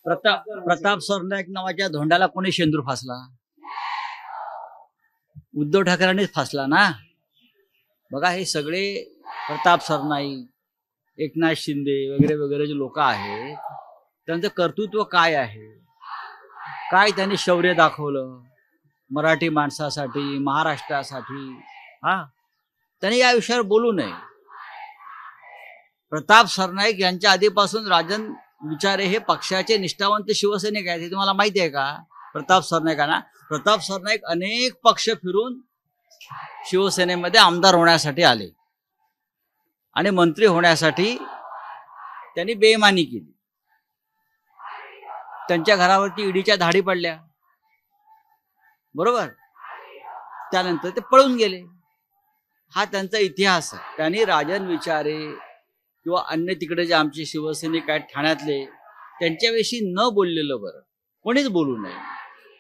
प्रताप सरनाईक नावाच्या धोंडाला कोणी शेंदूर फासला? उद्धव ठाकरेंनीच फासला ना. बघा, हे सगळे प्रताप सरनाईक, एकनाथ शिंदे वगैरे वगैरे जे लोक आहेत, त्यांचं कर्तृत्व काय आहे, काय त्यांनी शौर्य दाखवलं मराठी माणसासाठी, महाराष्ट्रासाठी, त्यांनी या विषयावर बोलू नये. प्रताप सरनाईक यांच्या आधीपासून राजन विचारे हे पक्षाचे निष्ठावंत शिवसैनिक आहेत. हे तुम्हाला माहिती आहे का? प्रताप सरनाईक अनेक पक्ष फिरून शिवसेनेमध्ये आमदार होण्यासाठी आले आणि मंत्री होण्यासाठी त्यांनी बेईमानी केली. त्यांच्या घरावरती ईडीच्या धाडी पडल्या, बरोबर. त्यानंतर ते पळून गेले. हा त्यांचा इतिहास आहे. त्यांनी राजन विचारे किंवा अन्य तिकडे जे आमचे शिवसैनिक आहेत ठाण्यातले, त्यांच्याविषयी न बोललेलं बरं. कोणीच बोलू नये.